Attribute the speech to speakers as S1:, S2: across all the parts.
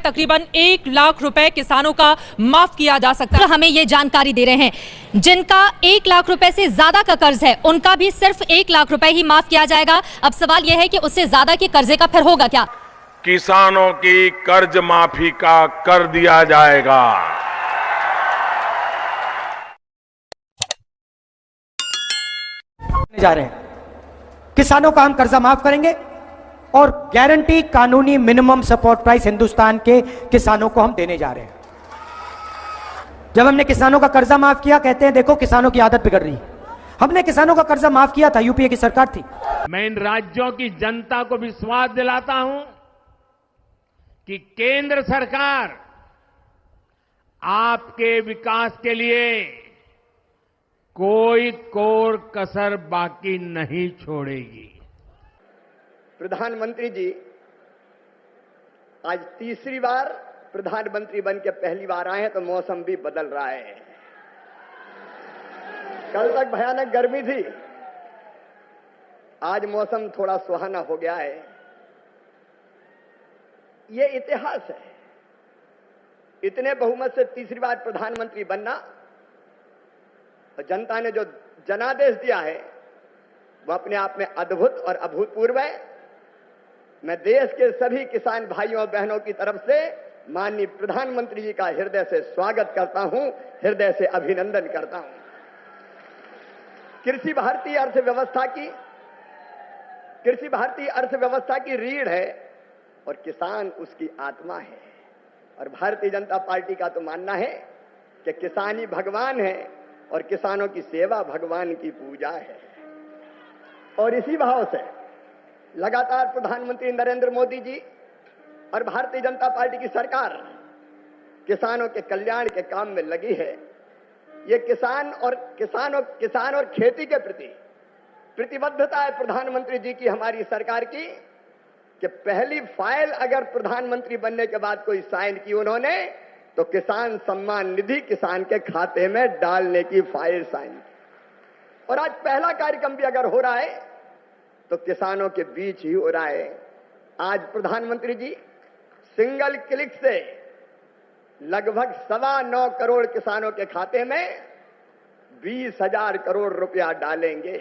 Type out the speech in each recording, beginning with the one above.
S1: तकरीबन 1 लाख रुपए किसानों का माफ किया जा सकता है।
S2: तो हमें ये जानकारी दे रहे हैं जिनका 1 लाख रुपए से ज्यादा का कर्ज है उनका भी सिर्फ 1 लाख रुपए ही माफ किया जाएगा। अब सवाल यह है कि उससे ज्यादा के कर्जे का फिर होगा क्या?
S3: किसानों की कर्ज माफी का कर दिया जाएगा।
S4: जा रहे हैं किसानों का हम कर्जा माफ करेंगे और गारंटी कानूनी मिनिमम सपोर्ट प्राइस हिंदुस्तान के किसानों को हम देने जा रहे हैं। जब हमने किसानों का कर्जा माफ किया, कहते हैं देखो किसानों की आदत बिगड़ रही है। हमने किसानों का कर्जा माफ किया था, यूपीए की सरकार थी।
S5: मैं इन राज्यों की जनता को विश्वास दिलाता हूं कि केंद्र सरकार आपके विकास के लिए कोई कोर कसर बाकी नहीं छोड़ेगी।
S6: प्रधानमंत्री जी आज तीसरी बार प्रधानमंत्री बन के पहली बार आए हैं, तो मौसम भी बदल रहा है। कल तक भयानक गर्मी थी, आज मौसम थोड़ा सुहाना हो गया है। ये इतिहास है, इतने बहुमत से तीसरी बार प्रधानमंत्री बनना। जनता ने जो जनादेश दिया है वो अपने आप में अद्भुत और अभूतपूर्व है। मैं देश के सभी किसान भाइयों और बहनों की तरफ से माननीय प्रधानमंत्री जी का हृदय से स्वागत करता हूं, हृदय से अभिनंदन करता हूं। कृषि भारतीय अर्थव्यवस्था की रीढ़ है और किसान उसकी आत्मा है। और भारतीय जनता पार्टी का तो मानना है कि किसान ही भगवान है और किसानों की सेवा भगवान की पूजा है। और इसी भाव से लगातार प्रधानमंत्री नरेंद्र मोदी जी और भारतीय जनता पार्टी की सरकार किसानों के कल्याण के काम में लगी है। ये किसान और खेती के प्रति प्रतिबद्धता है प्रधानमंत्री जी की, हमारी सरकार की, कि पहली फाइल अगर प्रधानमंत्री बनने के बाद कोई साइन की उन्होंने, तो किसान सम्मान निधि किसान के खाते में डालने की फाइल साइन की। और आज पहला कार्यक्रम भी अगर हो रहा है तो किसानों के बीच ही हो रहा है। आज प्रधानमंत्री जी सिंगल क्लिक से लगभग 9.25 करोड़ किसानों के खाते में 20,000 करोड़ रुपया डालेंगे।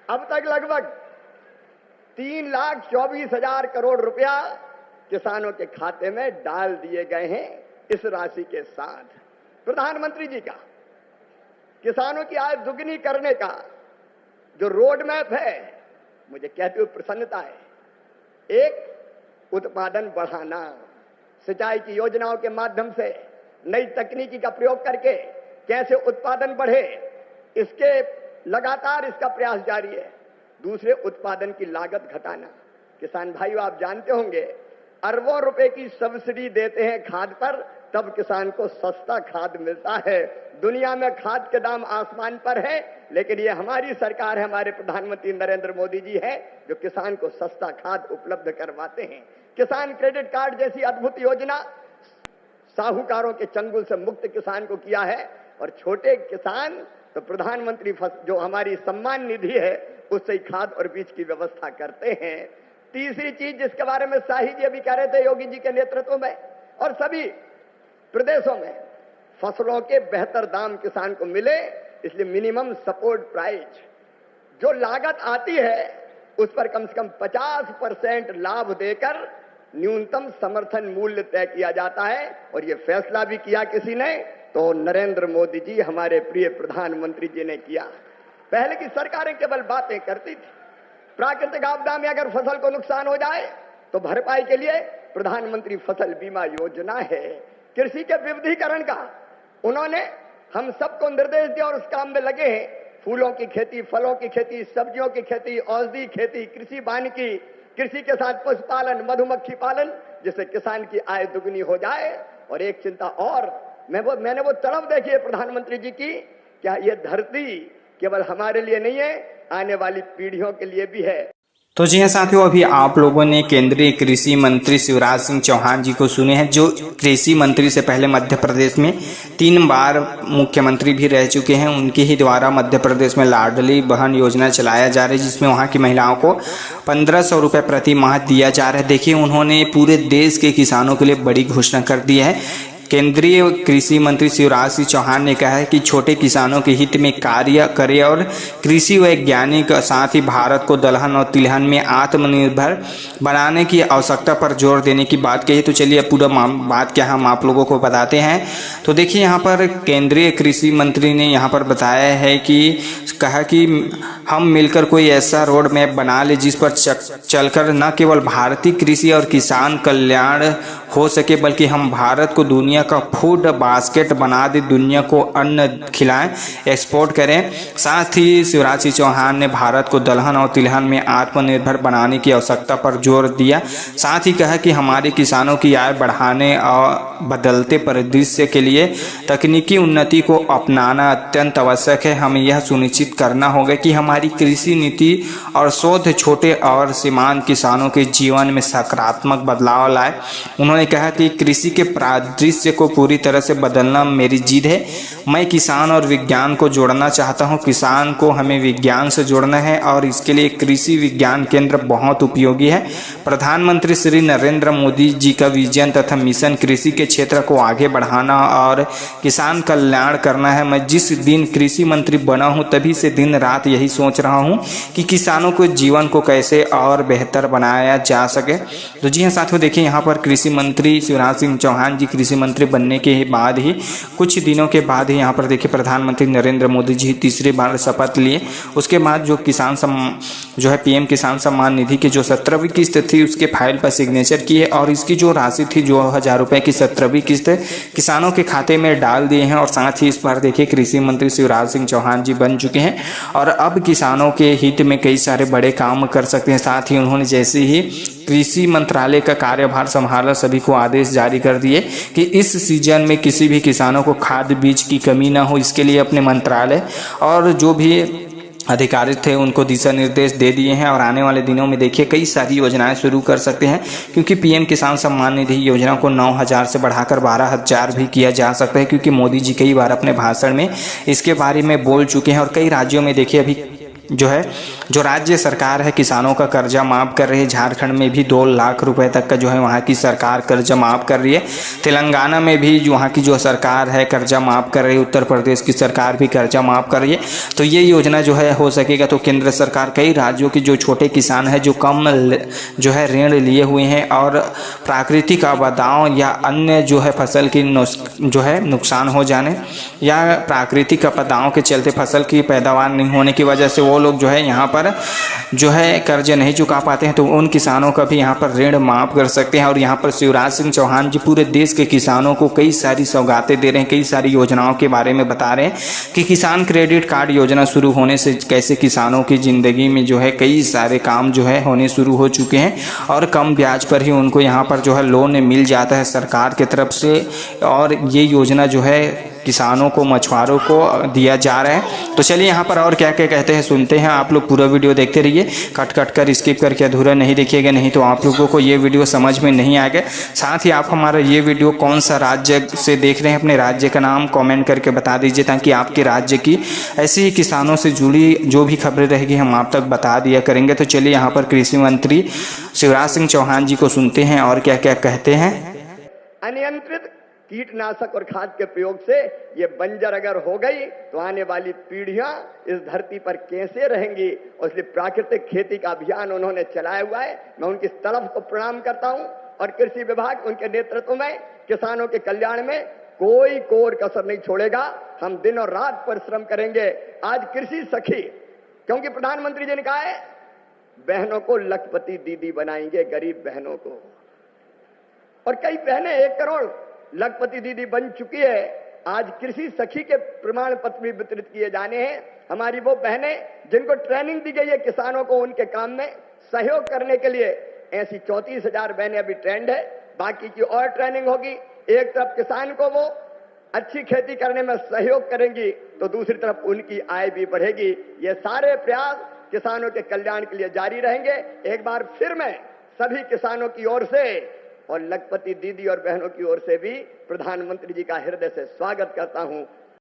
S6: अब तक लगभग 3,24,000 करोड़ रुपया किसानों के खाते में डाल दिए गए हैं। इस राशि के साथ प्रधानमंत्री जी का किसानों की आय दुगनी करने का जो रोड मैप है, मुझे कहते हुए प्रसन्नता है। एक, उत्पादन बढ़ाना, सिंचाई की योजनाओं के माध्यम से नई तकनीकी का प्रयोग करके कैसे उत्पादन बढ़े, इसके लगातार इसका प्रयास जारी है। दूसरे, उत्पादन की लागत घटाना। किसान भाइयों, आप जानते होंगे अरबों रुपए की सब्सिडी देते हैं खाद पर, तब किसान को सस्ता खाद मिलता है। दुनिया में खाद के दाम आसमान पर है, लेकिन ये हमारी सरकार है, हमारे प्रधानमंत्री नरेंद्र मोदी जी है, जो किसान को सस्ता खाद उपलब्ध करवाते हैं। किसान क्रेडिट कार्ड जैसी अद्भुत योजना साहूकारों के चंगुल से मुक्त किसान को किया है। और छोटे किसान तो प्रधानमंत्री जो हमारी सम्मान निधि है उससे ही खाद और बीज की व्यवस्था करते हैं। तीसरी चीज जिसके बारे में शाही जी अभी कह रहे थे, योगी जी के नेतृत्व में और सभी प्रदेशों में फसलों के बेहतर दाम किसान को मिले, इसलिए मिनिमम सपोर्ट प्राइस जो लागत आती है उस पर कम से कम 50% लाभ देकर न्यूनतम समर्थन मूल्य तय किया जाता है। और यह फैसला भी किया किसी ने, तो नरेंद्र मोदी जी हमारे प्रिय प्रधानमंत्री जी ने किया। पहले की सरकारें केवल बातें करती थी। प्राकृतिक आपदा में अगर फसल को नुकसान हो जाए तो भरपाई के लिए प्रधानमंत्री फसल बीमा योजना है। कृषि के विविधीकरण का उन्होंने हम सबको निर्देश दिया और उस काम में लगे हैं। फूलों की खेती, फलों की खेती, सब्जियों की खेती, औषधि खेती, कृषि वानिकी, कृषि के साथ पशुपालन, मधुमक्खी पालन, जिससे किसान की आय दुगनी हो जाए। और एक चिंता और, मैंने वो तड़प देखी है प्रधानमंत्री जी की, क्या ये धरती केवल हमारे लिए नहीं है, आने वाली पीढ़ियों के लिए भी है।
S7: तो जी हाँ साथियों, अभी आप लोगों ने केंद्रीय कृषि मंत्री शिवराज सिंह चौहान जी को सुने हैं, जो कृषि मंत्री से पहले मध्य प्रदेश में 3 बार मुख्यमंत्री भी रह चुके हैं। उनके ही द्वारा मध्य प्रदेश में लाडली बहन योजना चलाया जा रहा है, जिसमें वहाँ की महिलाओं को 1500 रुपये प्रति माह दिया जा रहा है। देखिए, उन्होंने पूरे देश के किसानों के लिए बड़ी घोषणा कर दी है। केंद्रीय कृषि मंत्री शिवराज सिंह चौहान ने कहा है कि छोटे किसानों के हित में कार्य करें और कृषि वैज्ञानिक साथ ही भारत को दलहन और तिलहन में आत्मनिर्भर बनाने की आवश्यकता पर जोर देने की बात कही। तो चलिए पूरा बात क्या हम आप लोगों को बताते हैं। तो देखिए, यहाँ पर केंद्रीय कृषि मंत्री ने यहाँ पर बताया है कि कहा कि हम मिलकर कोई ऐसा रोड मैप बना ले जिस पर चलकर न केवल भारतीय कृषि और किसान कल्याण हो सके, बल्कि हम भारत को दुनिया का फूड बास्केट बना दे, दुनिया को अन्न खिलाएं, एक्सपोर्ट करें। साथ ही शिवराज सिंह चौहान ने भारत को दलहन और तिलहन में आत्मनिर्भर बनाने की आवश्यकता पर जोर दिया। साथ ही कहा कि हमारे किसानों की आय बढ़ाने और बदलते परिदृश्य के लिए तकनीकी उन्नति को अपनाना अत्यंत आवश्यक है। हमें यह सुनिश्चित करना होगा कि हमारी कृषि नीति और शोध छोटे और सीमांत किसानों के जीवन में सकारात्मक बदलाव लाए। उन्होंने कहा कि कृषि के परिदृश्य को पूरी तरह से बदलना मेरी जिद है। मैं किसान और विज्ञान को जोड़ना चाहता हूं। किसान को हमें विज्ञान से जोड़ना है और इसके लिए कृषि विज्ञान केंद्र बहुत उपयोगी है। प्रधानमंत्री श्री नरेंद्र मोदी जी का विजन तथा मिशन कृषि के क्षेत्र को आगे बढ़ाना और किसान कल्याण करना है। मैं जिस दिन कृषि मंत्री बना हूं तभी से दिन रात यही सोच रहा हूं कि किसानों को जीवन को कैसे और बेहतर बनाया जा सके। तो जी हाँ साथियों, देखिए यहाँ पर कृषि मंत्री शिवराज सिंह चौहान जी कृषि मंत्री बनने के बाद ही कुछ दिनों के बाद ही यहाँ पर देखिए प्रधानमंत्री नरेंद्र मोदी जी तीसरी बार शपथ लिए। उसके बाद जो किसान जो है पीएम किसान सम्मान निधि की जो 17वीं किस्त थी उसके फाइल पर सिग्नेचर किए और इसकी जो राशि थी जो 1000 रुपये की 17वीं किस्त किसानों के खाते में डाल दिए हैं। और साथ ही इस बार देखिए कृषि मंत्री शिवराज सिंह चौहान जी बन चुके हैं और अब किसानों के हित में कई सारे बड़े काम कर सकते हैं। साथ ही उन्होंने जैसे ही कृषि मंत्रालय का कार्यभार संभाला सभी को आदेश जारी कर दिए कि इस सीजन में किसी भी किसानों को खाद बीज की कमी ना हो, इसके लिए अपने मंत्रालय और जो भी अधिकारी थे उनको दिशा निर्देश दे दिए हैं। और आने वाले दिनों में देखिए कई सारी योजनाएं शुरू कर सकते हैं, क्योंकि पीएम किसान सम्मान निधि योजना को 9000 से बढ़ाकर 12000 भी किया जा सकता है, क्योंकि मोदी जी कई बार अपने भाषण में इसके बारे में बोल चुके हैं। और कई राज्यों में देखिए अभी जो राज्य सरकार है किसानों का कर्जा माफ़ कर रही है। झारखंड में भी 2 लाख रुपए तक का जो है वहाँ की सरकार कर्जा माफ़ कर रही है। तेलंगाना में भी वहाँ की जो सरकार है कर्जा माफ़ कर रही है। उत्तर प्रदेश की सरकार भी कर्जा माफ़ कर रही है। तो ये योजना जो है हो सकेगा। तो केंद्र सरकार कई राज्यों की जो छोटे किसान है जो कम जो है ऋण लिए हुए हैं और प्राकृतिक आपदाओं या अन्य जो है फसल की जो है नुकसान हो जाने या प्राकृतिक आपदाओं के चलते फसल की पैदावार नहीं होने की वजह से वो लोग जो है यहाँ पर जो है कर्ज नहीं चुका पाते हैं, तो उन किसानों का भी यहाँ पर ऋण माफ कर सकते हैं। और यहाँ पर शिवराज सिंह चौहान जी पूरे देश के किसानों को कई सारी सौगातें दे रहे हैं, कई सारी योजनाओं के बारे में बता रहे हैं कि किसान क्रेडिट कार्ड योजना शुरू होने से कैसे किसानों की ज़िंदगी में जो है कई सारे काम जो है होने शुरू हो चुके हैं और कम ब्याज पर ही उनको यहाँ पर जो है लोन मिल जाता है सरकार की तरफ से। और ये योजना जो है किसानों को मछुआरों को दिया जा रहा है। तो चलिए यहाँ पर और क्या क्या कहते हैं सुनते हैं। आप लोग पूरा वीडियो देखते रहिए, कट कट कर स्किप करके अधूरा नहीं देखिएगा, नहीं तो आप लोगों को ये वीडियो समझ में नहीं आएगा। साथ ही आप हमारा ये वीडियो कौन सा राज्य से देख रहे हैं अपने राज्य का नाम कॉमेंट करके बता दीजिए, ताकि आपके राज्य की ऐसी ही किसानों से जुड़ी जो भी खबरें रहेगी हम आप तक बता दिया करेंगे। तो चलिए यहाँ पर कृषि मंत्री शिवराज सिंह चौहान जी को सुनते हैं और क्या क्या कहते हैं।
S6: अनियंत्रित कीटनाशक और खाद के प्रयोग से ये बंजर अगर हो गई तो आने वाली पीढ़ियां इस धरती पर कैसे रहेंगी। और इसलिए प्राकृतिक खेती का अभियान उन्होंने चलाया हुआ है। मैं उनकी तलब को प्रणाम करता हूं और कृषि विभाग उनके नेतृत्व में किसानों के कल्याण में कोई कोर कसर नहीं छोड़ेगा। हम दिन और रात परिश्रम करेंगे। आज कृषि सखी, क्योंकि प्रधानमंत्री जी ने कहा है बहनों को लखपति दीदी बनाएंगे, गरीब बहनों को। और कई बहनें 1 करोड़ लखपति दीदी बन चुकी है। आज कृषि सखी के प्रमाण पत्र भी वितरित किए जाने हैं। हमारी वो बहनें जिनको ट्रेनिंग दी गई है किसानों को उनके काम में सहयोग करने के लिए, ऐसी 34,000 बहनें अभी ट्रेंड है। बाकी की और ट्रेनिंग होगी। एक तरफ किसान को वो अच्छी खेती करने में सहयोग करेंगी तो दूसरी तरफ उनकी आय भी बढ़ेगी। ये सारे प्रयास किसानों के कल्याण के लिए जारी रहेंगे। एक बार फिर मैं सभी किसानों की ओर से और लखपति दीदी और बहनों की ओर से भी प्रधानमंत्री जी का हृदय से स्वागत करता हूं।